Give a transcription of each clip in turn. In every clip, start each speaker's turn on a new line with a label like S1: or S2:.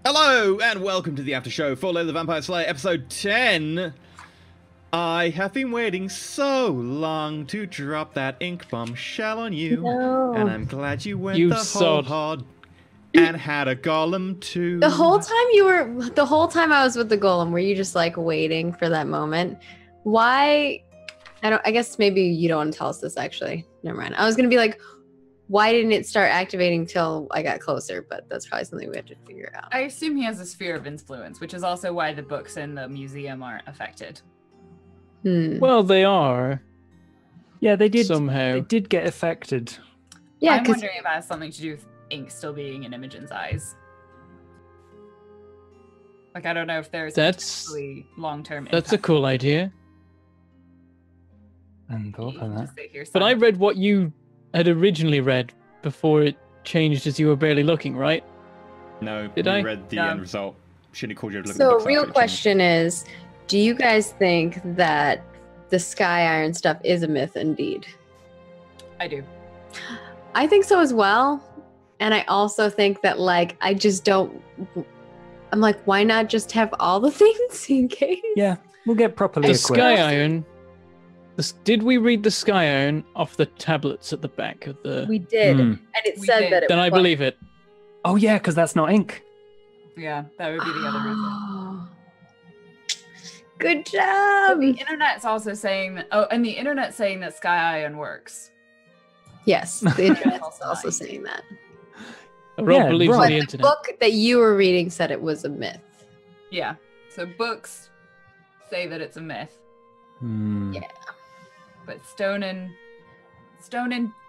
S1: Hello and welcome to the after show for Layla the Vampire Slayer episode 10. I have been waiting so long to drop that ink bombshell on you, and I'm glad you went the whole hog and had a golem too.
S2: The whole time I was with the golem, were you just like waiting for that moment? Why? I guess maybe you don't want to tell us this actually. Never mind. I was gonna be like, why didn't it start activating till I got closer? But that's probably something we have to figure out.
S3: I assume he has a sphere of influence, which is also why the books in the museum aren't affected.
S4: Well, they are.
S5: Yeah, they did.
S4: Somehow.
S5: They did get affected.
S2: Yeah,
S3: I'm wondering if it has something to do with ink still being in Imogen's eyes. Like, I don't know if there's actually long-term impact.
S4: That's a cool idea.
S5: And thought of that.
S4: But I read what you had originally read before it changed as you were barely looking, right?
S1: No,
S4: Did I
S1: read the end result. Shouldn't have called you to look at
S2: So,
S1: the books
S2: real
S1: after it
S2: question is, do you guys think that the Sky Iron stuff is a myth indeed?
S3: I do.
S2: I think so as well. And I also think that, like, I'm like, why not just have all the things in case?
S5: Yeah, we'll get properly
S4: The
S5: equipped.
S4: Sky Iron. Did we read the Sky Iron off the tablets at the back of the...
S2: We did. And it
S3: We
S2: said
S3: did.
S2: that it
S4: Then I
S2: was-
S4: believe it.
S5: Oh yeah, because that's not ink.
S3: Yeah, that would be the other reason.
S2: Oh. Good
S3: But
S2: job.
S3: the internet's also saying that... Oh, and the internet's saying that Sky Iron works.
S2: Yes, the internet is also saying that.
S4: Rob
S5: Yeah,
S4: believes
S5: Rob.
S4: in
S2: But
S4: the
S2: the
S4: internet.
S2: book that you were reading said it was a myth.
S3: Yeah. So books say that it's a myth,
S5: Hmm.
S2: Yeah.
S3: but stone and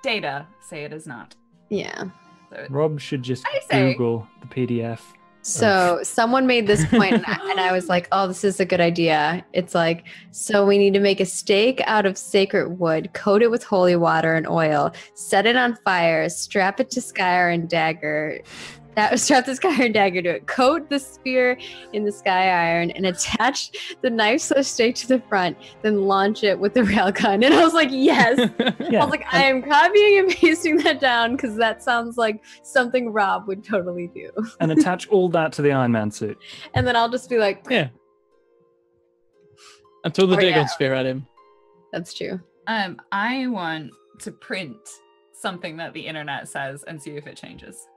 S3: data say it is not.
S2: Yeah.
S3: So
S5: Rob should just
S3: I say-
S5: Google the PDF.
S2: So someone made this point and I was like, oh, this is a good idea. It's like, so we need to make a stake out of sacred wood, coat it with holy water and oil, set it on fire, strap it to Sky Iron dagger. Strap the Sky Iron dagger to it, coat the spear in the Sky Iron, and attach the knife/stake to the front, then launch it with the railgun. And I was like, yes.
S5: Yeah.
S2: I was like, I am copying and pasting that down because that sounds like something Rob would totally do.
S5: And attach all that to the Iron Man suit.
S2: And then I'll just be like,
S4: Yeah. And throw the
S2: Oh,
S4: Dagon
S2: yeah.
S4: Sphere at him.
S2: that's true.
S3: I want to print something that the internet says and see if it changes.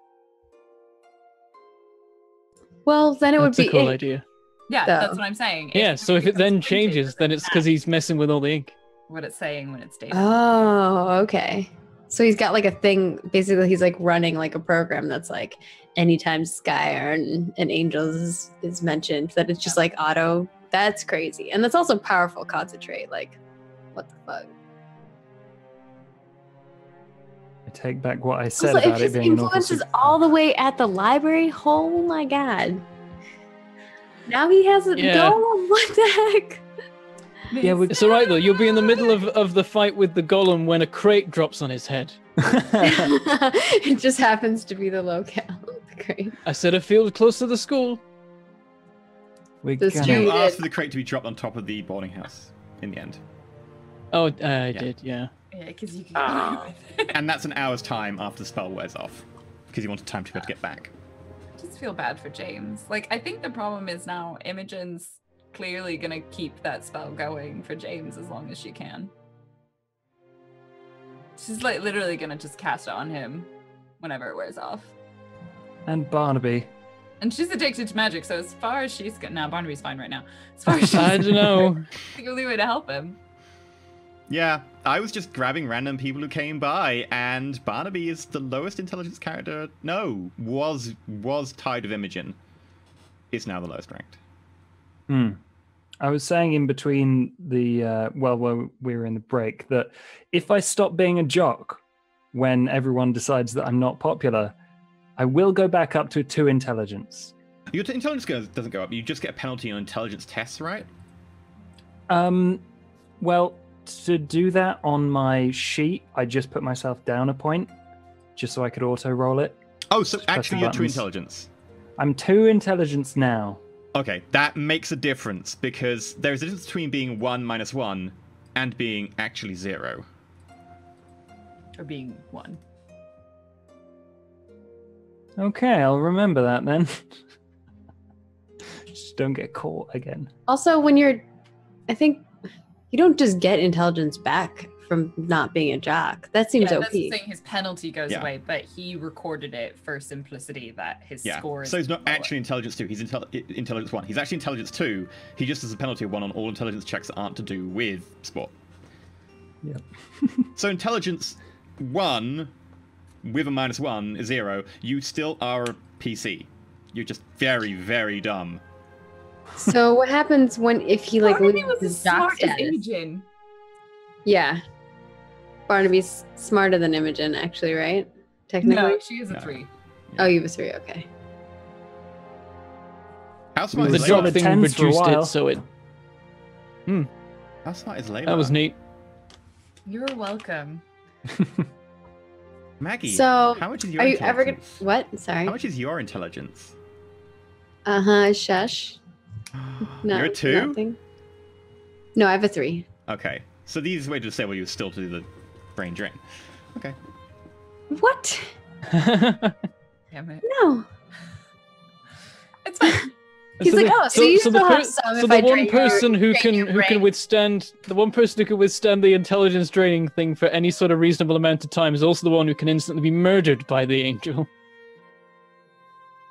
S2: Well, then it
S4: That's
S2: would
S4: a
S2: be
S4: cool
S2: ink,
S4: idea.
S3: Yeah,
S2: though.
S3: that's what I'm saying.
S4: Yeah, so if it
S3: becomes
S4: then
S3: printed
S4: changes,
S3: with
S4: then
S3: an
S4: it's because
S3: app,
S4: he's messing with all the ink.
S3: what it's saying when it's dated.
S2: Oh, okay. So he's got like a thing. Basically, he's like running like a program that's like anytime Sky Iron and Angels is mentioned, that it's just like auto. That's crazy, and that's also powerful concentrate. Like, what the fuck?
S5: I take back what I said
S2: Also, if
S5: about it
S2: his
S5: being an awful
S2: influence is
S5: super-
S2: all the way at the library, oh my god! Now he has a
S4: Yeah.
S2: golem. What the heck?
S5: Yeah, we-
S4: It's alright though, you'll be in the middle of the fight with the golem when a crate drops on his head.
S2: It just happens to be the locale. Great.
S4: I said a field close to the school.
S5: We're
S2: The
S5: gonna-
S2: street-
S1: You
S2: did.
S1: asked for the crate to be dropped on top of the boarding house in the end.
S4: Oh, I did, yeah.
S3: Yeah, because you can
S2: Ah.
S1: And that's an hour's time after the spell wears off. Because you wanted time to be able to get back.
S3: I just feel bad for James. Like, I think the problem is now Imogen's clearly gonna keep that spell going for James as long as she can. She's like literally gonna just cast it on him whenever it wears off.
S5: And Barnaby.
S3: And she's addicted to magic, so as far as she's now Barnaby's fine right now. As far as she's
S4: I don't know.
S3: the only way to help him.
S1: Yeah, I was just grabbing random people who came by, and Barnaby is the lowest intelligence character. No, was tied with Imogen. Is now the lowest ranked.
S5: I was saying in between the while we were in the break that if I stop being a jock when everyone decides that I'm not popular, I will go back up to 2 intelligence.
S1: Your intelligence doesn't go up. You just get a penalty on intelligence tests, right?
S5: Well, to do that on my sheet, I just put myself down a point just so I could auto roll it.
S1: Oh, so
S5: Just press
S1: actually
S5: the
S1: you're 2
S5: buttons.
S1: intelligence.
S5: I'm 2 intelligence now.
S1: Okay, that makes a difference because there's a difference between being 1 minus 1 and being actually 0.
S3: Or being one.
S5: Okay, I'll remember that then. Just don't get caught again.
S2: Also, I think you don't just get intelligence back from not being a jock. That seems
S3: yeah,
S2: OP.
S3: that's the thing. His penalty goes
S1: Yeah.
S3: away, but he recorded it for simplicity that his score is
S1: So he's not
S3: lower.
S1: actually intelligence 2, he's intelligence 1. He's actually intelligence 2. He just has a penalty of 1 on all intelligence checks that aren't to do with sport.
S5: Yep.
S1: So intelligence 1 with a -1 is 0. You still are a PC. You're just very, very dumb.
S2: So what happens if he like
S3: Barnaby
S2: loses
S3: was
S2: his
S3: as
S2: jock
S3: smart as
S2: status?
S3: Imogen.
S2: Yeah. Barnaby's smarter than Imogen, actually, right? Technically.
S3: No, she is a
S1: No.
S3: 3.
S2: Oh, you have a 3. Okay.
S1: How smart
S4: The
S1: is
S4: job
S1: Layla?
S4: thing
S5: tens for a
S4: reduced
S5: while.
S4: it, so it.
S1: How smart is Layla?
S4: That was neat.
S3: You're welcome.
S1: Maggie,
S2: So,
S1: how much is your
S2: Are you ever gonna?
S1: intelligence?
S2: What? Sorry.
S1: How much is your intelligence?
S2: Shush. No,
S1: You're a 2?
S2: nothing. No, I have a 3.
S1: Okay. So the easiest way to say, well, you still do the brain drain. Okay.
S2: What?
S3: Damn it.
S2: No.
S3: It's fine.
S2: He's like, oh, so you still have some
S4: So
S2: if
S4: the
S2: I
S4: one
S2: drain your-
S4: person who
S2: drain
S4: can
S2: your brain.
S4: withstand the intelligence draining thing for any sort of reasonable amount of time is also the one who can instantly be murdered by the angel.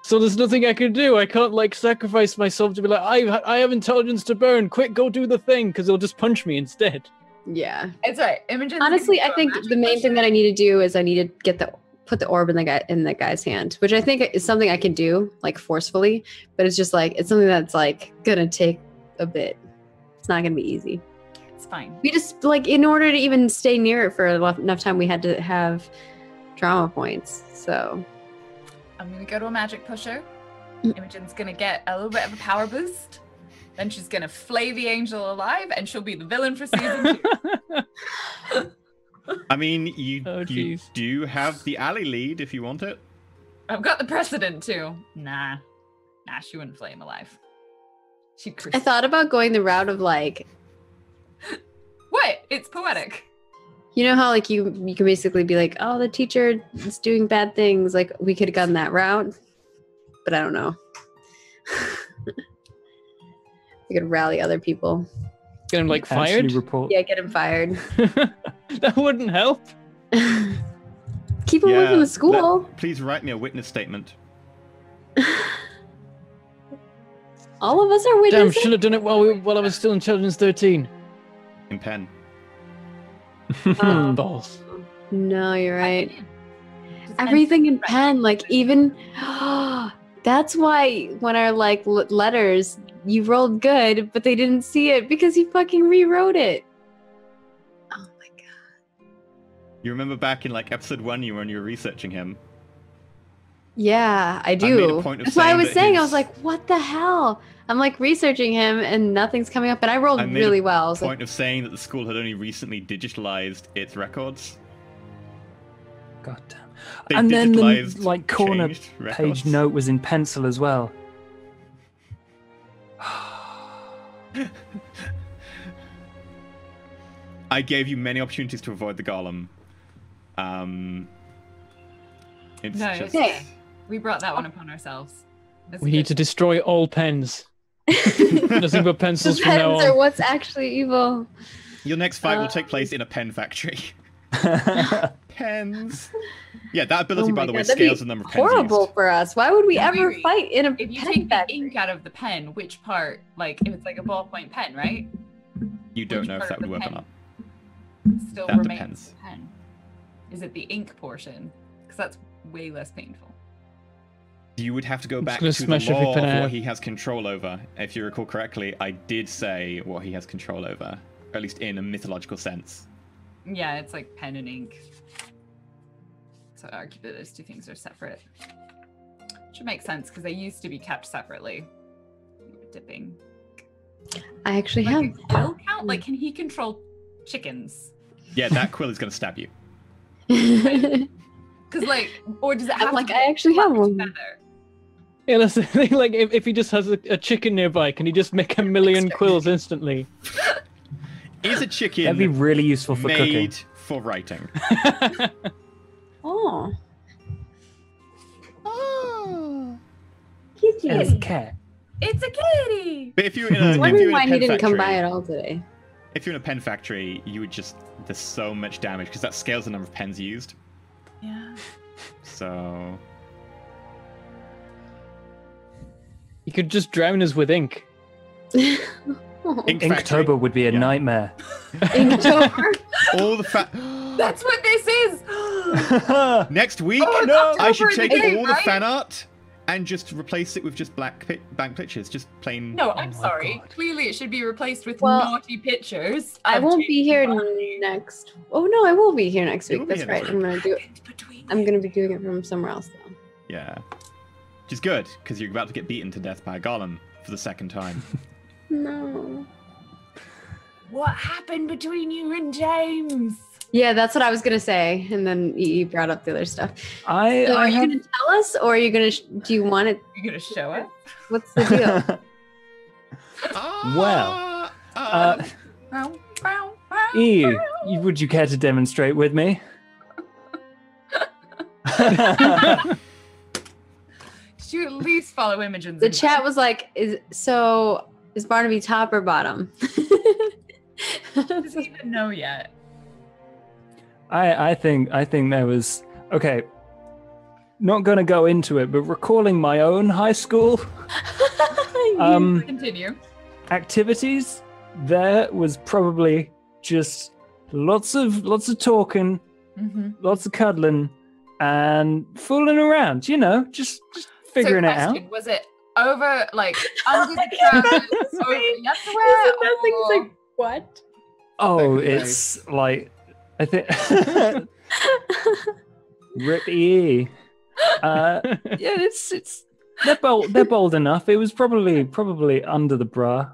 S4: So there's nothing I can do. I can't like sacrifice myself to be like, I have intelligence to burn. Quick, go do the thing, because they'll just punch me instead.
S2: Yeah.
S3: It's right. Imogen's
S2: Honestly,
S3: gonna
S2: I
S3: do a
S2: think
S3: magic
S2: the main thing
S3: potion.
S2: that I need to do is I need to put the orb in the guy's hand, which I think is something I can do like forcefully, but it's just like it's something that's like gonna take a bit. It's not gonna be easy.
S3: It's fine.
S2: We just like in order to even stay near it for enough time, we had to have drama points. So
S3: I'm gonna go to a magic pusher.
S2: Mm.
S3: Imogen's gonna get a little bit of a power boost. Then she's gonna flay the angel alive, and she'll be the villain for season 2.
S1: I mean, you
S4: Oh,
S1: you
S4: jeez.
S1: do have the alley lead if you want it.
S3: I've got the precedent too. Nah, she wouldn't flay him alive. She'd
S2: I thought about going the route of like,
S3: What? It's poetic.
S2: you know how like you can basically be like, oh, the teacher is doing bad things. Like we could have gone that route, but I don't know. We could rally other people.
S4: Get him like
S5: Actually
S4: fired.
S5: report.
S2: Yeah, get him fired.
S4: That wouldn't help.
S2: Keep him away from the school.
S1: Please write me a witness statement.
S2: All of us are
S4: Damn,
S2: witnesses.
S4: should have done it while I was still in Intelligence 13.
S1: In pen.
S4: Balls.
S2: No, you're right.
S3: Just
S2: Everything in
S3: end-
S2: pen, like even that's why when our like letters, you rolled good, but they didn't see it because you fucking rewrote it. Oh my god.
S1: You remember back in like episode 1 when you were researching him?
S2: Yeah, I
S1: made
S2: do.
S1: a point of
S2: That's why I
S1: saying
S2: was
S1: that
S2: saying. I
S1: his-
S2: was like, what the hell? I'm like researching him and nothing's coming up, and I rolled
S1: I made
S2: really
S1: a
S2: well. I was like,
S1: Point of saying that the school had only recently digitalized its records.
S5: God damn.
S1: They
S5: And then the
S1: digitalized
S5: like corner
S1: changed
S5: page
S1: records.
S5: note was in pencil as well.
S1: I gave you many opportunities to avoid the golem. It's
S3: No,
S1: just...
S2: Okay.
S3: We brought that one upon ourselves.
S4: We need to destroy all pens. Nothing but
S2: the
S4: pencils from now
S2: pens are
S4: on.
S2: what's actually evil.
S1: Your next fight will take place in a pen factory. Pens. Yeah, that ability, by the way,
S2: that'd be
S1: scales the number of pens
S2: horrible
S1: used.
S2: for us. Why would we ever
S3: Maybe.
S2: fight in a
S3: If you
S2: pen
S3: take the
S2: factory?
S3: ink out of the pen, which part, like if it's like a ballpoint pen, right?
S1: You don't
S3: which
S1: know if
S3: part
S1: that
S3: of
S1: would
S3: the
S1: work or
S3: pen
S1: not.
S3: Still
S1: That
S3: remains
S1: depends.
S3: the pen. Is it the ink portion? Because that's way less painful.
S1: You would have to go
S4: just
S1: back
S4: gonna
S1: to the
S4: smash every
S1: law
S4: pen
S1: of
S4: out.
S1: what he has control over. If you recall correctly, I did say what he has control over, at least in a mythological sense.
S3: Yeah, it's like pen and ink. So arguably those two things are separate. Should make sense because they used to be kept separately. Dipping.
S2: I actually
S3: Like
S2: have.
S3: a quill count? Like, can he control chickens?
S1: Yeah, that quill is going to stab you.
S3: Because like, or does it have
S2: like,
S3: to
S2: I
S3: be
S2: actually have
S3: plucked
S2: one.
S3: feather?
S4: Yeah, that's the thing. Like, if he just has a chicken nearby, can he just make a million quills instantly?
S1: Is a chicken
S5: That'd be really useful for
S1: made
S5: cooking.
S1: for writing?
S2: Oh.
S1: Oh.
S5: As a cat.
S3: It's a kitty.
S1: But if you're in a,
S2: I was
S1: if
S2: wondering
S1: you're in
S2: why
S1: a
S2: he
S1: pen
S2: didn't come by
S1: factory,
S2: at all today.
S1: if you're in a pen factory, you would just there's so much damage because that scales the number of pens used.
S3: Yeah.
S1: So
S4: You could just drown us with ink.
S5: Inktober would be a nightmare.
S2: Inktober.
S1: all the
S3: That's what this is.
S1: Next week,
S3: Oh, no.
S1: I should
S3: October in
S1: take
S3: the game,
S1: all the
S3: right?
S1: fan art and just replace it with just blank pictures, just plain.
S3: No, I'm
S5: my
S3: sorry.
S5: God.
S3: Clearly, it should be replaced with
S2: Well,
S3: naughty pictures.
S2: I
S3: of
S2: won't
S3: James
S2: be here
S3: Bond.
S2: next. Oh no, I will be here next
S1: You
S2: week.
S1: will be
S2: That's
S1: here
S2: right.
S1: next
S2: I'm gonna do it.
S3: Between
S2: I'm gonna be doing it from somewhere else though.
S1: Yeah, which is good because you're about to get beaten to death by a golem for the second time.
S2: No.
S3: What happened between you and James?
S2: Yeah, that's what I was gonna say, and then you brought up the other stuff. So
S5: I
S2: are you
S5: have...
S2: gonna tell us, or are you gonna? Do you want it?
S3: You gonna show us?
S2: What's the deal?
S5: Well,
S3: Bow, bow, bow.
S5: Ew, would you care to demonstrate with me?
S3: Should you at least follow Imogen's?
S2: The chat was like, "Is Barnaby top or bottom?"
S3: doesn't even know yet.
S5: I think there was okay. Not gonna go into it, but recalling my own high school
S3: Continue.
S5: activities, there was probably just lots of talking,
S3: Mm-hmm.
S5: lots of cuddling, and fooling around. You know, just figuring it out.
S3: Was it over like under the trousers, over the underwear?
S2: Nothing's
S3: or-
S2: like what?
S5: Oh,
S1: Okay.
S5: it's like I think Rip E. Yeah, it's they're bold enough. It was probably under the bra.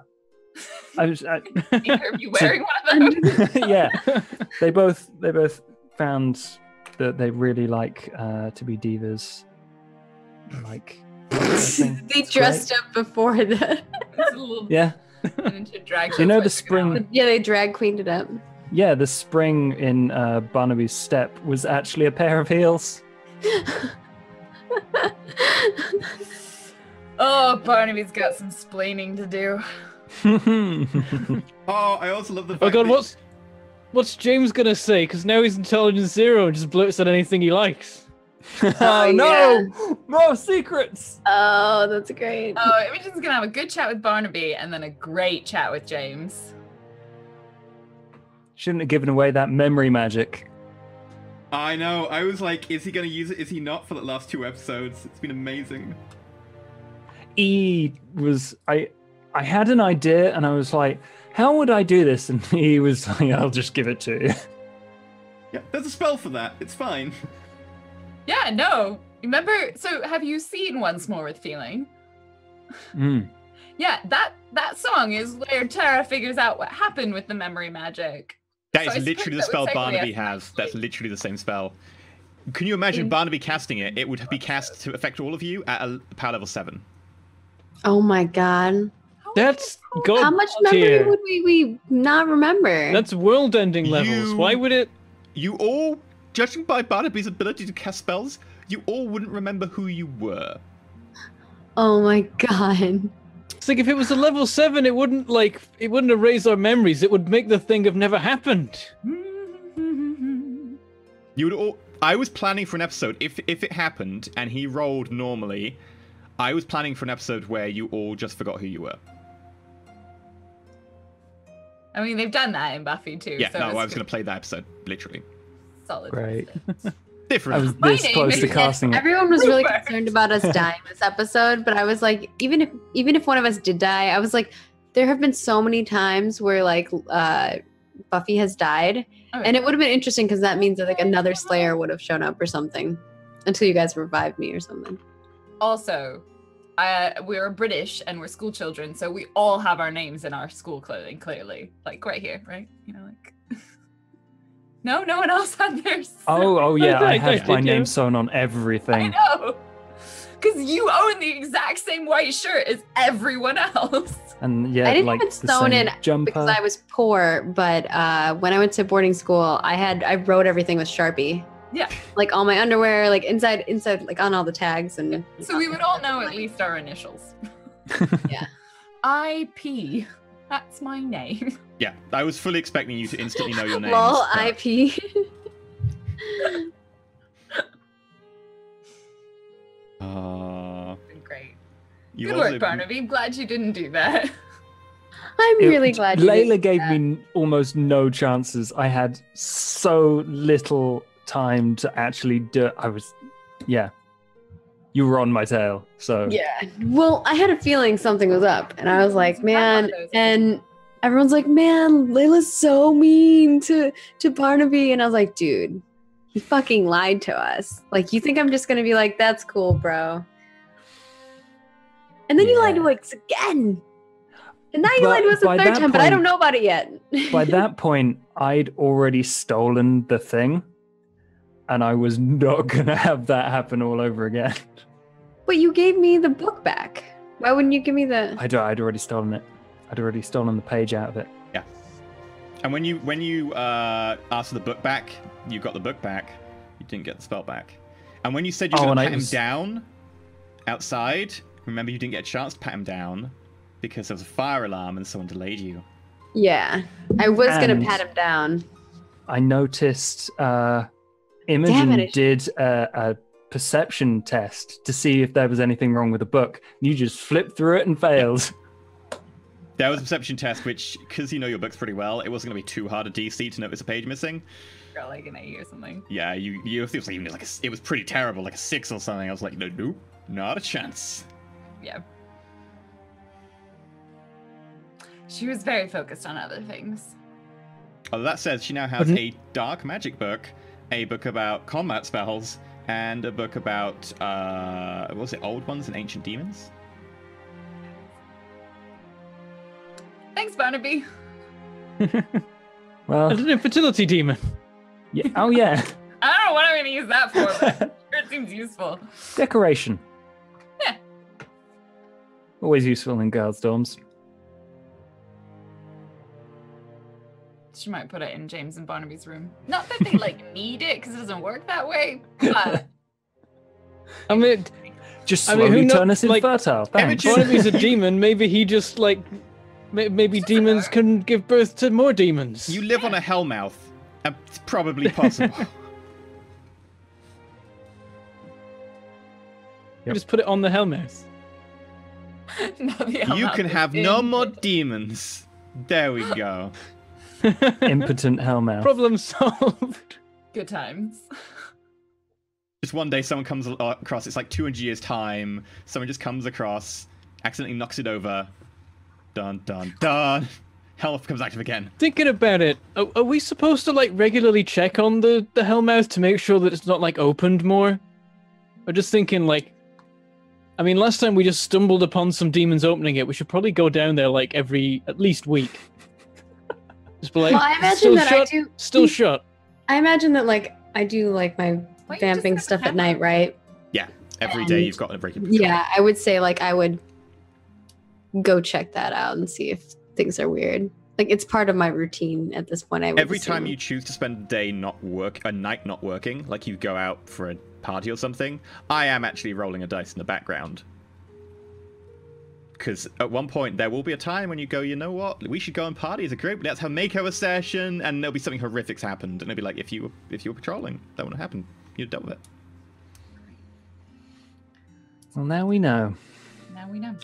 S3: Are you wearing one of those?
S5: Yeah, they both found that they really like to be divas. Like
S2: They dressed up before the.
S3: It's a little
S5: yeah,
S3: into drag
S5: you know
S3: shows
S5: the spring.
S2: Yeah, they drag queened it up.
S5: Yeah, the spring in Barnaby's step was actually a pair of heels.
S3: Oh, Barnaby's got some splaining to do.
S1: Oh, I also love the fact
S4: Oh god,
S1: that
S4: what's James gonna say? Because now he's intelligence 0 and just blurts at anything he likes.
S5: Oh no! More secrets.
S2: Oh, that's great.
S3: Oh, Imogen's gonna have a good chat with Barnaby and then a great chat with James.
S5: Shouldn't have given away that memory magic.
S1: I know. I was like, is he going to use it? Is he not for the last 2 episodes? It's been amazing.
S5: I had an idea and I was like, how would I do this? And he was like, I'll just give it to you.
S1: Yeah, there's a spell for that. It's fine.
S3: Yeah, no. Remember, so have you seen Once More with Feeling?
S5: Mm.
S3: Yeah, that song is where Tara figures out what happened with the memory magic.
S1: That
S3: So I
S1: is literally the
S3: suppose that would
S1: spell
S3: take away
S1: Barnaby
S3: a-
S1: has. That's literally the same spell. Can you imagine Barnaby casting it? It would be cast to affect all of you at a power level 7.
S2: Oh my god.
S4: That's god
S2: How much memory
S4: tier.
S2: would we not remember?
S4: That's world-ending levels.
S1: You-
S4: Why would it?
S1: You all, judging by Barnaby's ability to cast spells, you all wouldn't remember who you were.
S2: Oh my god.
S4: It's like if it was a level 7, it wouldn't erase our memories. It would make the thing have never happened.
S1: You would all. I was planning for an episode if it happened and he rolled normally. I was planning for an episode where you all just forgot who you were.
S3: I mean, they've done that in Buffy too.
S1: Yeah,
S3: so
S1: no,
S3: it's
S1: I was going to play that episode literally.
S3: solid.
S5: Great.
S1: Different.
S5: I was
S3: My
S5: this
S3: name
S5: close to
S3: is-
S5: casting it.
S2: Everyone was really
S3: Rupert.
S2: concerned about us dying this episode, but I was like, even if one of us did die, I was like, there have been so many times where like Buffy has died,
S3: Okay.
S2: and it would have been interesting because that means that like another Slayer would have shown up or something, until you guys revived me or something.
S3: Also, we're British and we're school children, so we all have our names in our school clothing, clearly. Like right here, right? You know, like no one else had theirs.
S5: Oh yeah, I
S4: I
S5: have
S4: did,
S5: my
S4: yeah.
S5: name sewn on
S3: I
S5: everything.
S3: know. Because you own the exact same white shirt as everyone else.
S5: And yeah,
S2: I didn't
S5: like
S2: have
S5: the
S2: it sewn
S5: same
S2: in
S5: jumper.
S2: because I was poor, but when I went to boarding school, I wrote everything with Sharpie.
S3: Yeah.
S2: Like all my underwear, like inside, like on all the tags and.
S3: So we would all know at least our initials.
S2: Yeah.
S3: IP. That's my name.
S1: Yeah, I was fully expecting you to instantly know your name.
S2: Lol, IP.
S3: Great.
S1: You
S3: Good
S1: also-
S3: work, Barnaby. I'm glad you didn't do that.
S2: I'm really glad you
S5: Layla
S2: did
S5: gave
S2: that.
S5: me almost no chances. I had so little time to actually do it. You were on my tail, so
S2: Yeah. Well, I had a feeling something was up, and I was like, man, and everyone's like, man, Layla's so mean to Barnaby, and I was like, dude, he fucking lied to us. Like, you think I'm just gonna be like, that's cool, bro? And then you lied to us again. And now you lied to us a
S5: by
S2: third
S5: that
S2: time, but I
S5: point-
S2: don't know about it yet.
S5: by that point, I'd already stolen the thing, and I was not gonna have that happen all over again.
S2: But you gave me the book back. Why wouldn't you give me the?
S5: I'd already stolen it. I'd already stolen the page out of it.
S1: Yeah. And when you asked for the book back, you got the book back. You didn't get the spell back. And when you said you were going to pat him down outside, remember you didn't get a chance to pat him down because there was a fire alarm and someone delayed you.
S2: Yeah, I was gonna
S5: And-
S2: pat him down.
S5: I noticed
S2: Damn
S5: Imogen
S2: it.
S5: did a perception test to see if there was anything wrong with the book. You just flipped through it and failed.
S1: There was a perception test, which, because you know your books pretty well, it wasn't going to be too hard a DC to notice a page missing.
S3: Got like an 8 or something.
S1: Yeah, it was like, even like it was pretty terrible, like a 6 or something. I was like, nope, not a chance.
S3: Yeah. She was very focused on other things.
S1: Although that says she now has a dark magic book, a book about combat spells, and a book about, what was it, old ones and ancient demons?
S3: Thanks, Barnaby.
S5: Well,
S4: And an infertility demon.
S5: yeah. Oh yeah,
S3: I don't know what I'm going to use that for, but sure it seems useful.
S5: decoration.
S3: Yeah.
S5: Always useful in girls' dorms.
S3: She might put it in James and Barnaby's room. Not that they like need it because it doesn't work that way, but
S4: I mean,
S5: Just
S4: I mean,
S5: slowly
S4: who kno-
S5: turn us
S4: like,
S5: infertile. Thanks.
S4: Barnaby's a demon. Maybe he just like, maybe demons can give birth to more demons.
S1: You live on a hellmouth. It's probably possible.
S4: You just put it on the Hellmouth.
S3: no, the
S1: You
S3: Hellmouth
S1: can
S3: is
S1: have
S3: in-
S1: no more demons. There we go.
S5: Impotent hellmouth.
S4: Problem solved.
S3: Good times.
S1: Just one day someone comes across, it's like 200 years time, someone just comes across, accidentally knocks it over. Dun dun dun. Health becomes active again.
S4: Thinking about it, are we supposed to like regularly check on the Hellmouth to make sure that it's not like opened more? Or just thinking like, I mean, last time we just stumbled upon some demons opening it. We should probably go down there like every at least week. Just be like,
S2: Well, I imagine
S4: still
S2: that
S4: shut,
S2: I do.
S4: still shut.
S2: I imagine that like I do like my
S3: Why you
S2: vamping
S3: just
S2: stuff
S3: have a
S2: at night, right?
S1: Yeah, every day you've got a break.
S2: Yeah, I would say like I would go check that out and see if things are weird. Like it's part of my routine at this point. I would
S1: Every time
S2: assume.
S1: you choose to spend a night not working, like you go out for a party or something, I am actually rolling a dice in the background. Because at one point there will be a time when you go, you know what, we should go and party as a group. Let's have a makeover session, and there'll be something horrific's happened, and it'll be like, if you were patrolling, that wouldn't happen. You'd dealt with it.
S5: Well, now we know.
S3: Now we know.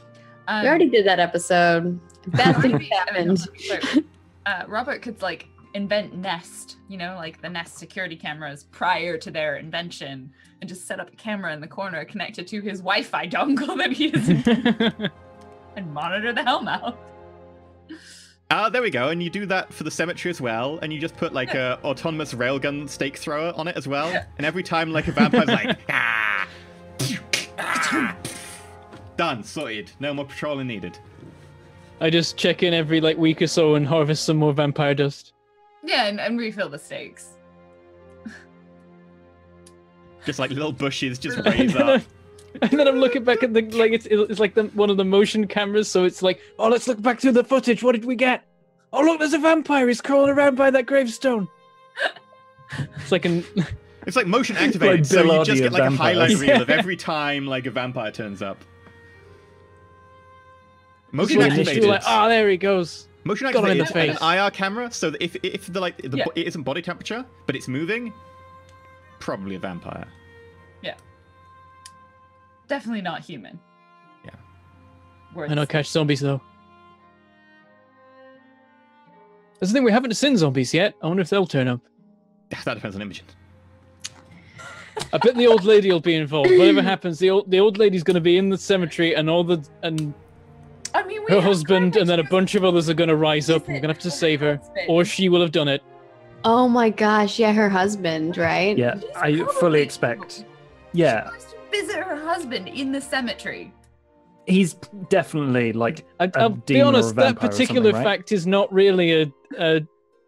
S2: We already did that episode. Bad things happened.
S3: So, Robert could like invent Nest, you know, like the Nest security cameras prior to their invention, and just set up a camera in the corner connected to his Wi-Fi dongle that he is and monitor the Hellmouth.
S1: There we go, and you do that for the cemetery as well, and you just put like a autonomous railgun stake thrower on it as well, and every time like a vampire's like, ah, done, sorted, no more patrolling needed.
S4: I just check in every like week or so and harvest some more vampire dust.
S3: Yeah, and refill the stakes.
S1: Just like little bushes just raise up.
S4: And then I'm looking back at the like it's like one of the motion cameras, so it's like, oh, let's look back through the footage. What did we get? Oh, look, there's a vampire. He's crawling around by that gravestone. It's like an
S1: It's like motion activated,
S5: Like
S1: so
S5: Bill
S1: you just
S5: Oddie
S1: get
S5: of
S1: like a highlight
S5: vampires.
S1: reel of every time like a vampire turns up. Motion
S4: She
S1: activated.
S4: was like, oh, there he goes.
S1: Motion
S4: got him in the
S1: activated and
S4: face.
S1: an IR camera, so that if it isn't body temperature, but it's moving, probably a vampire.
S3: Yeah. Definitely not human.
S1: Yeah.
S3: Worth
S4: I know catch zombies though. That's the thing, we haven't seen zombies yet. I wonder if they'll turn up.
S1: That depends on Imogen.
S4: I bet the old lady will be involved. Whatever happens, the old lady's going to be in the cemetery, and
S3: I mean, we
S4: her
S3: have
S4: husband,
S3: Carmen,
S4: and then a
S3: she
S4: bunch of others are going to rise up,
S3: Is
S4: and we're
S3: it
S4: going to have to
S3: her
S4: save her,
S3: husband?
S4: or she will have done it.
S2: Oh my gosh, yeah, her husband, right?
S5: Yeah,
S3: She's
S5: I fully
S3: probably-
S5: expect. Yeah,
S3: She goes to visit her husband in the cemetery.
S5: he's definitely like
S4: I'll be
S5: demon or a
S4: honest, that
S5: vampire or
S4: particular
S5: something, right?
S4: fact is not really a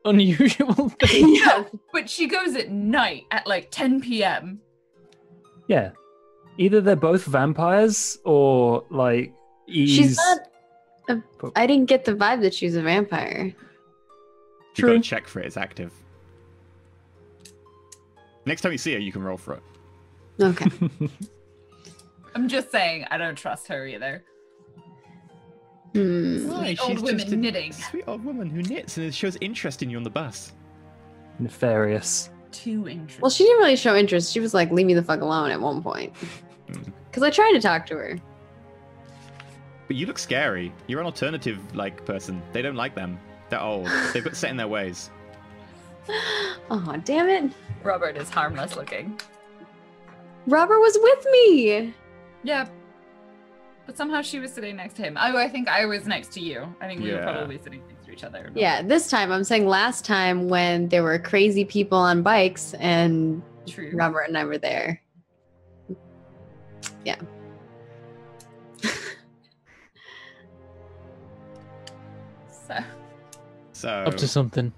S4: unusual thing.
S2: Yeah.
S3: But she goes at night at like 10 p.m.
S5: Yeah, either they're both vampires or like
S2: She's not. I didn't get the vibe that she's a vampire.
S1: You gotta check for it. It's active. Next time you see her, you can roll for it.
S2: Okay.
S3: I'm just saying, I don't trust her either.
S1: Why?
S3: Old women
S1: just a
S3: knitting.
S1: sweet old woman who knits and shows interest in you on the bus.
S5: Nefarious.
S3: Too interesting.
S2: Well, she didn't really show interest. She was like, leave me the fuck alone at one point. Because I tried to talk to her.
S1: But you look scary. You're an alternative person. They don't like them. They're old. They've got set in their ways.
S2: Oh, damn it.
S3: Robert is harmless looking.
S2: Robert was with me.
S3: Yeah. But somehow she was sitting next to him. I think I was next to you. I think we were
S1: Yeah.
S3: probably sitting next to each other.
S2: Yeah, this time. I'm saying last time when there were crazy people on bikes and
S3: True.
S2: Robert and I were there. Yeah.
S3: So,
S1: So
S4: Up to something.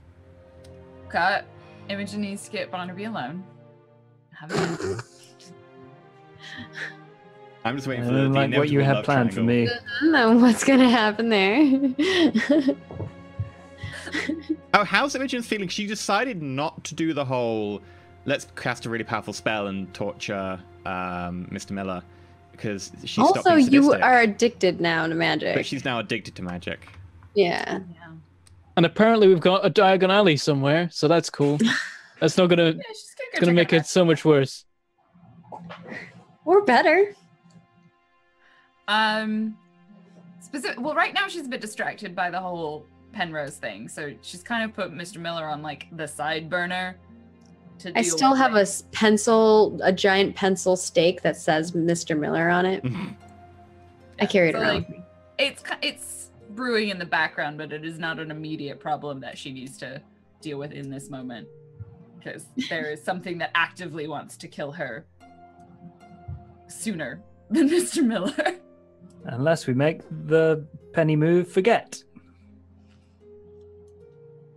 S3: got Imogen needs to get Barnaby alone. Have a
S1: I'm just waiting for
S5: And
S1: the
S5: like what you
S1: inevitable
S5: had
S1: love
S5: planned for
S1: triangle.
S5: me.
S2: I don't know what's going to happen there.
S1: Oh, how's Imogen feeling? She decided not to do the whole let's cast a really powerful spell and torture Mr. Miller because she stopped
S2: Also,
S1: being
S2: you
S1: sadistic.
S2: are addicted now to magic.
S1: But she's now addicted to magic.
S2: Yeah.
S3: yeah.
S4: And apparently we've got a diagon alley somewhere, so that's cool. That's not gonna,
S3: Yeah, she's
S4: it's
S3: go
S4: gonna
S3: check
S4: make
S3: out
S4: it so much worse.
S2: Or better.
S3: Well, right now she's a bit distracted by the whole Penrose thing, so she's kind of put Mr. Miller on like the side burner. To
S2: I
S3: deal
S2: still
S3: with
S2: have
S3: it.
S2: a giant pencil stake that says Mr. Miller on it. I carry it
S3: So,
S2: around.
S3: like, it's brewing in the background, but it is not an immediate problem that she needs to deal with in this moment, because there is something that actively wants to kill her sooner than Mr. Miller.
S5: Unless we make the penny move forget.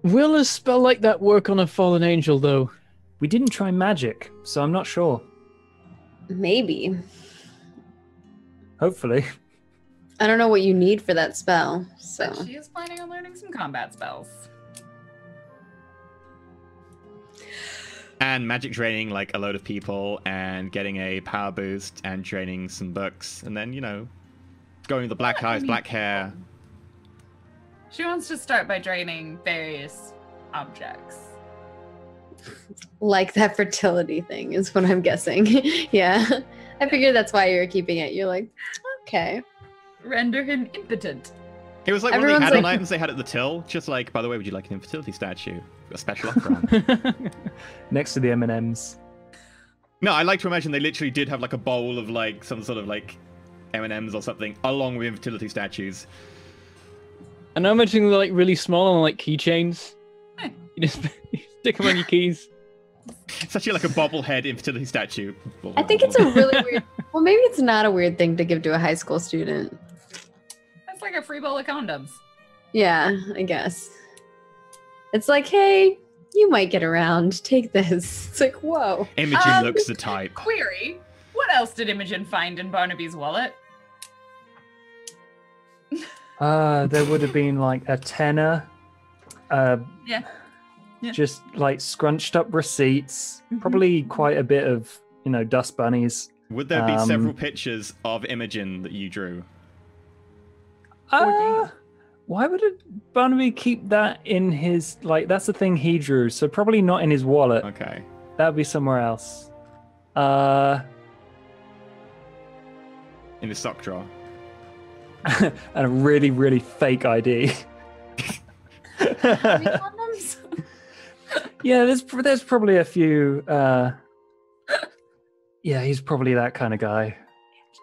S4: Will a spell like that work on a fallen angel, though?
S5: We didn't try magic, so I'm not sure.
S2: Maybe.
S5: Hopefully.
S2: I don't know what you need for that spell. So
S3: But she is planning on learning some combat spells.
S1: And magic draining like a load of people and getting a power boost and draining some books and then, going with the black eyes, black hair.
S3: She wants to start by draining various objects.
S2: like that fertility thing is what I'm guessing. Yeah. I figured that's why you're keeping it. You're like, okay.
S3: Render him impotent.
S1: It was like one of
S2: Everyone's
S1: the add-on
S2: like-
S1: items they had at the till. Just like, by the way, would you like an infertility statue? A special offer on.
S5: Next to the M&Ms.
S1: No, I like to imagine they literally did have like a bowl of like some sort of like M&Ms or something along with infertility statues.
S4: And I'm imagining they're like really small on like keychains.
S3: Eh.
S4: You just stick them on your keys.
S1: It's actually like a bobblehead infertility statue.
S2: I think it's a really weird. Well, maybe it's not a weird thing to give to a high school student.
S3: That's like a free bowl of condoms.
S2: Yeah, I guess. It's like, hey, you might get around. Take this. It's like, whoa.
S1: Imogen looks the type.
S3: Query: what else did Imogen find in Barnaby's wallet?
S5: There would have been like a tenner.
S3: Yeah.
S5: Just like scrunched up receipts.
S3: Mhm.
S5: Probably quite a bit of, dust bunnies.
S1: Would there be several pictures of Imogen that you drew?
S5: Why would Barnaby keep that in his, like, that's the thing he drew, so probably not in his wallet.
S1: Okay.
S5: That would be somewhere else.
S1: In his sock drawer.
S5: And a really, really fake ID.
S3: Condoms?
S5: Yeah, there's probably a few. Yeah, he's probably that kind of guy.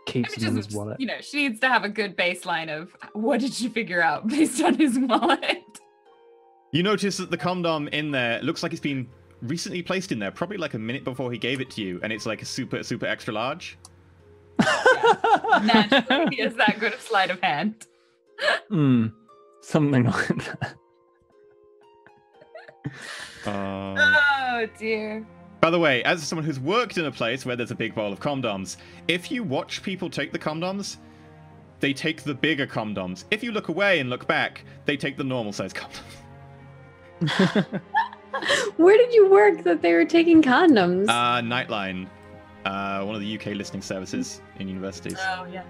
S5: Keeps them in his wallet.
S3: You know, she needs to have a good baseline of what did she figure out based on his wallet.
S1: You notice that the condom in there looks like it's been recently placed in there, probably like a minute before he gave it to you, and it's like a super, super extra large.
S3: Naturally, he has that good of sleight of hand.
S5: Something like that.
S3: Oh dear.
S1: By the way, as someone who's worked in a place where there's a big bowl of condoms, if you watch people take the condoms, they take the bigger condoms. If you look away and look back, they take the normal size condoms.
S2: Where did you work that they were taking condoms?
S1: Nightline. One of the UK listening services in universities.
S3: Oh yeah.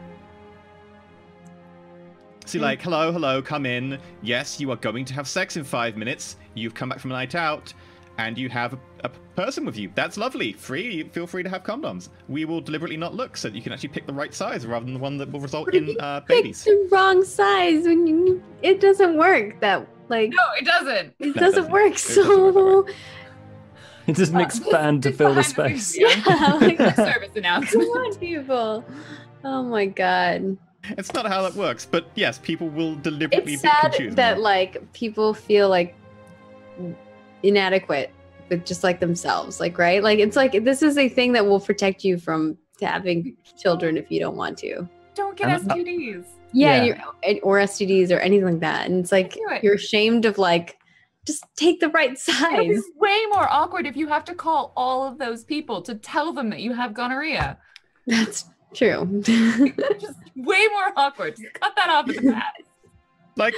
S1: So you're like, hello, come in. Yes, you are going to have sex in 5 minutes. You've come back from a night out, and you have a person with you. That's lovely. Feel free to have condoms. We will deliberately not look so that you can actually pick the right size rather than the one that will result in babies.
S2: Pick the wrong size when it doesn't work. That like
S3: No, it doesn't.
S2: it doesn't work. So
S5: It doesn't expand to fill the space.
S2: yeah, like,
S3: Service
S2: come
S3: announcement.
S2: on, people. Oh my god.
S1: It's not how that works, but yes, people will deliberately
S2: It's
S1: pick and
S2: sad
S1: choose.
S2: that
S1: more.
S2: like people feel like inadequate with just like themselves, like right, like it's like this is a thing that will protect you from having children if you don't want to.
S3: Don't get STDs.
S2: Yeah. Or STDs or anything like that, and it's like
S3: Do it.
S2: you're ashamed of like just take the right
S3: It'll be
S2: size.
S3: way more awkward if you have to call all of those people to tell them that you have gonorrhea.
S2: That's true.
S3: Just way more awkward. Just cut that off at the pass.
S1: Like,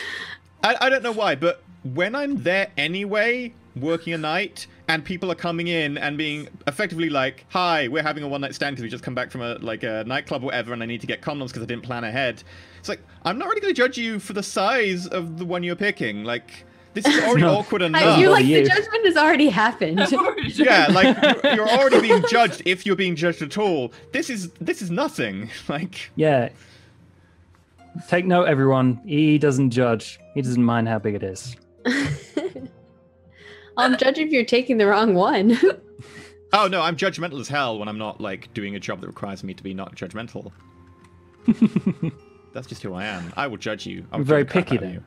S1: I don't know why, but when I'm there anyway, working a night, and people are coming in and being effectively like, hi, we're having a one-night stand because we just come back from a nightclub or whatever, and I need to get condoms because I didn't plan ahead. It's like, I'm not really going to judge you for the size of the one you're picking. Like, this is already awkward enough.
S2: You like
S5: you.
S2: the judgment has already happened.
S1: Yeah, like, you're already being judged if you're being judged at all. This is nothing. Like,
S5: Yeah. Take note, everyone. He doesn't judge. He doesn't mind how big it is.
S2: I'll judge if you're taking the wrong one.
S1: oh no, I'm judgmental as hell when I'm not, like, doing a job that requires me to be not judgmental. That's just who I am. I will judge you. I will
S5: I'm very
S1: judge the crap
S5: picky
S1: out of
S5: then.
S1: you.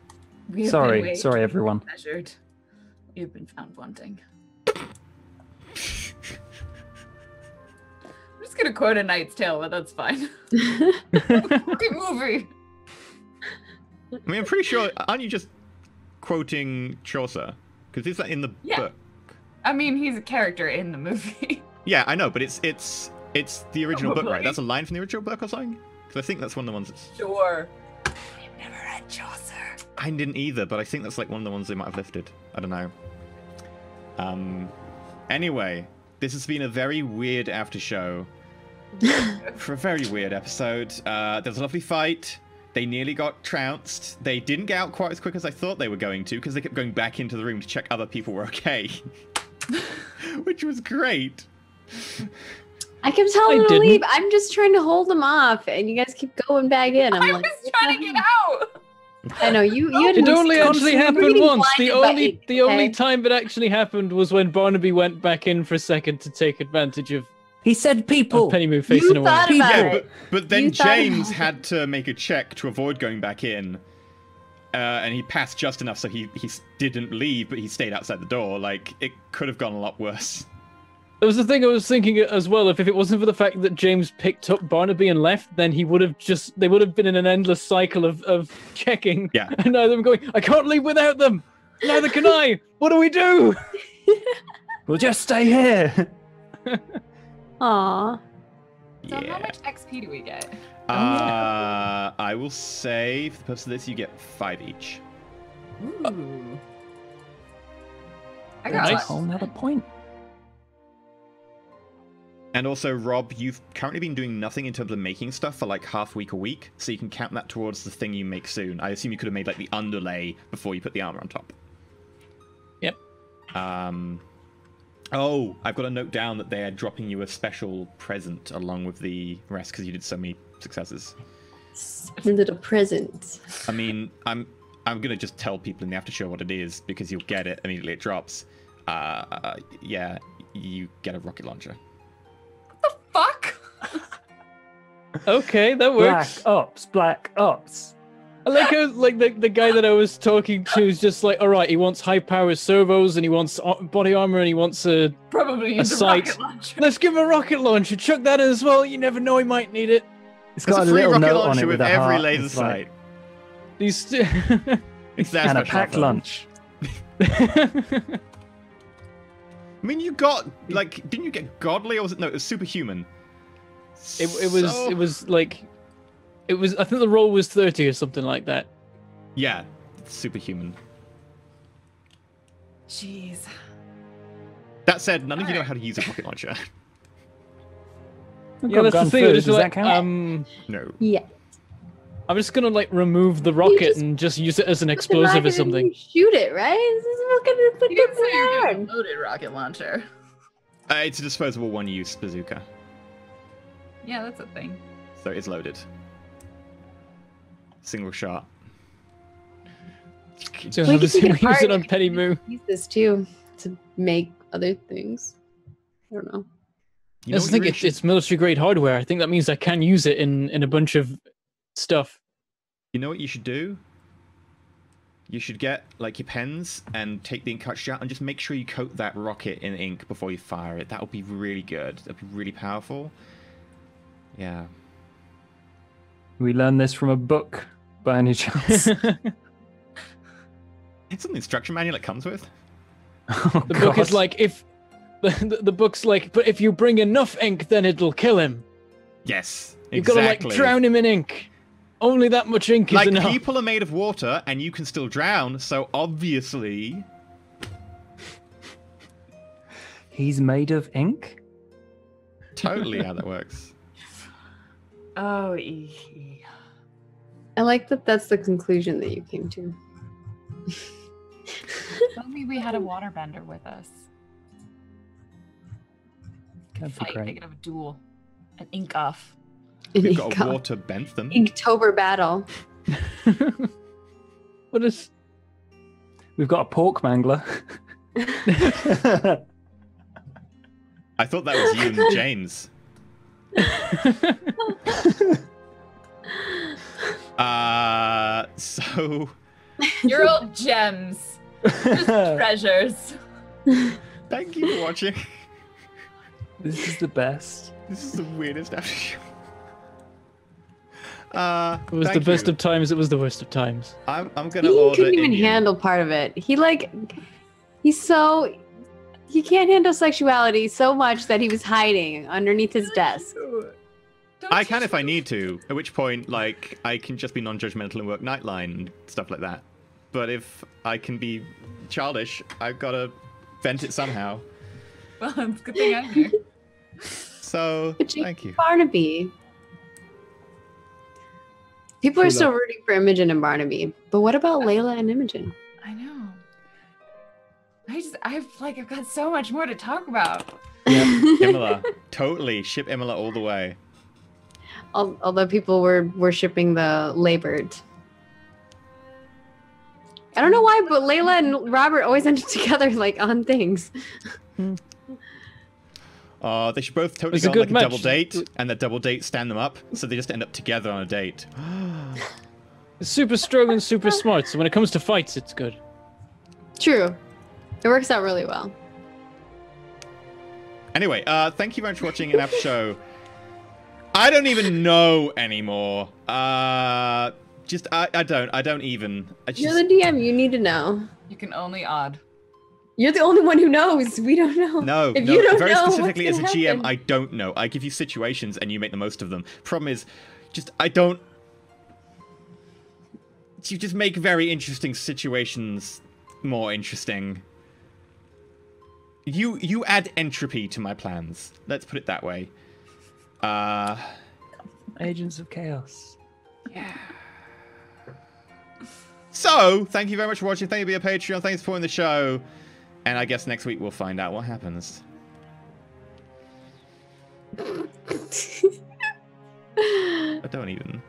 S3: We have been
S5: Sorry,
S3: weighed,
S5: sorry, everyone.
S3: Measured. You've been found wanting. I'm just gonna quote A Knight's Tale, but that's fine. Great movie.
S1: I mean, I'm pretty sure, aren't you just quoting Chaucer? Because is that in the book?
S3: I mean, he's a character in the movie.
S1: Yeah, I know, but it's the original book, right?
S3: Probably.
S1: That's a line from the original book or something? Because I think that's one of the ones that's...
S3: Sure. I've never read Chaucer.
S1: I didn't either, but I think that's like one of the ones they might have lifted. I don't know. Anyway, this has been a very weird after show. For a very weird episode. There was a lovely fight. They nearly got trounced. They didn't get out quite as quick as I thought they were going to, because they kept going back into the room to check other people were okay. Which was great.
S2: I kept telling them to
S4: didn't.
S2: leave. I'm just trying to hold them off, and you guys keep going back in. I'm
S3: I
S2: like,
S3: was trying to get out.
S2: I know you. You had
S4: It
S2: me
S4: only
S2: stuck.
S4: actually
S2: You were
S4: happened
S2: getting
S4: once. The
S2: blinded by
S4: only
S2: it,
S4: the only
S2: okay?
S4: time it actually happened was when Barnaby went back in for a second to take advantage of
S5: He said people.
S4: Pennymoon facing
S2: You
S4: away.
S2: thought about
S1: Yeah,
S2: it.
S1: but then
S2: You thought
S1: James
S2: about it.
S1: had to make a check to avoid going back in. And he passed just enough so he didn't leave, but he stayed outside the door. Like, it could have gone a lot worse.
S4: That was the thing I was thinking as well. If it wasn't for the fact that James picked up Barnaby and left, then they would have been in an endless cycle of checking.
S1: Yeah.
S4: And now them going, I can't leave without them. Neither can I. What do we do?
S5: We'll just stay here.
S2: Aw.
S3: So how
S1: Yeah.
S3: much XP do we get?
S1: I will say, for the purpose of this, you get 5 each.
S3: Ooh. I
S5: That's
S3: got
S5: a whole nother point.
S1: And also, Rob, you've currently been doing nothing in terms of making stuff for like half a week, so you can count that towards the thing you make soon. I assume you could have made like the underlay before you put the armor on top.
S4: Yep.
S1: Oh, I've got a note down that they are dropping you a special present along with the rest because you did so many successes.
S2: A little present.
S1: I mean, I'm gonna just tell people in the after show what it is because you'll get it immediately it drops. Yeah, you get a rocket launcher.
S3: Fuck.
S4: Okay, that works.
S5: Black Ops.
S4: I like how the guy that I was talking to is just like, all right, he wants high power servos and he wants body armor and he wants a
S3: Probably
S4: a sight.
S3: rocket launcher.
S4: Let's give him a rocket launcher. Chuck that in as well. You never know, he might need it.
S5: It's
S1: There's
S5: got
S1: a
S5: a
S1: free
S5: little
S1: rocket
S5: note on
S1: launcher
S5: it
S1: with
S5: with a
S1: every
S5: heart.
S1: laser
S5: It's like,
S1: sight.
S4: These.
S1: It's their
S5: and a
S1: special
S5: packed
S1: offer.
S5: lunch.
S1: I mean, you got like, didn't you get godly or was it no? It was superhuman.
S4: It was like, it was. I think the roll was 30 or something like that.
S1: Yeah, superhuman.
S3: Jeez.
S1: That said, none of you know how to use a rocket launcher.
S5: I've
S4: Yeah,
S5: got
S4: that's the
S5: gun
S4: thing.
S5: footage,
S4: It's
S5: does
S4: like,
S5: that count?
S1: No.
S2: Yeah.
S4: I'm just gonna like remove the rocket
S2: just
S4: and just use it as an
S2: Put the
S4: explosive
S2: rocket
S4: or
S2: in
S4: something.
S2: and Shoot it, right? This is gonna put
S3: You didn't say you were
S2: it
S3: getting
S2: on.
S3: a loaded rocket launcher.
S1: It's a disposable one-use bazooka,
S3: Yeah, that's a thing.
S1: so it's loaded. Single shot.
S4: So
S2: We
S4: obviously
S2: can
S4: we
S2: take
S4: use it
S2: apart
S4: on Penny Moo.
S2: Use this too to make other things. I don't know.
S1: You know
S4: I
S1: what you
S4: think
S1: really
S4: it's military grade hardware. I think that means I can use it in a bunch of stuff.
S1: You know what you should do? You should get like your pens and take the ink cartridge out and just make sure you coat that rocket in ink before you fire it. That would be really good. That'd be really powerful. Yeah.
S5: We learned this from a book by any chance.
S1: It's an instruction manual it comes with.
S5: Oh,
S4: The book is
S5: God.
S4: like, if the book's like, but if you bring enough ink, then it'll kill him.
S1: Yes,
S4: You've
S1: exactly.
S4: got to like drown him in ink. Only that much ink is
S1: Like
S4: enough.
S1: people are made of water and you can still drown, so obviously
S5: He's made of ink?
S1: totally how that works.
S3: Oh,
S2: I like that that's the conclusion that you came to.
S3: Tell me we had a waterbender with us.
S5: That'd be
S3: Fight, they
S5: great.
S3: could have a duel. An ink off.
S1: We've got a water Bentham.
S2: Inktober battle.
S4: What is?
S5: We've got a pork mangler.
S1: I thought that was you and James. So
S3: You're all gems. Just treasures.
S1: thank you for watching.
S5: This is the best.
S1: This is the weirdest after show.
S4: It was the best of times. It was the worst of times.
S1: I'm gonna
S2: He
S1: order
S2: couldn't even
S1: Indian.
S2: handle part of it. He can't handle sexuality so much that he was hiding underneath his desk.
S1: I can if I need to. At which point, like, I can just be non-judgmental and work Nightline and stuff like that. But if I can be childish, I've got to vent it somehow.
S3: Well, it's a good thing I'm here.
S1: So
S2: But
S1: thank you.
S2: Barnaby. People are
S5: True
S2: still
S5: love.
S2: rooting for Imogen and Barnaby. But what about Layla and Imogen?
S3: I know. I've got so much more to talk about.
S1: Imola, totally ship Imola all the way.
S2: Although people were worshipping the Laybird. I don't know why, but Layla and Robert always ended together like on things.
S1: They should both totally
S4: It's a
S1: go on like
S4: good
S1: a double
S4: match.
S1: date, and that double date stand them up, so they just end up together on a date.
S4: It's super strong and super smart. So when it comes to fights, it's good.
S2: True. It works out really well.
S1: Anyway, thank you very much for watching an after show. I don't even know anymore. I don't even.
S2: You're the DM, you need to know.
S3: You can only odd.
S2: You're the only one who knows. We don't know.
S1: No,
S2: If
S1: no.
S2: you don't
S1: Very
S2: know,
S1: specifically, as
S2: what's
S1: a
S2: gonna
S1: GM,
S2: happen?
S1: I don't know. I give you situations and you make the most of them. Problem is, I don't. You just make very interesting situations more interesting. You add entropy to my plans. Let's put it that way.
S5: Agents of Chaos.
S1: Yeah. So, thank you very much for watching. Thank you for your Patreon. Thanks for supporting the show. And I guess next week we'll find out what happens. I don't even...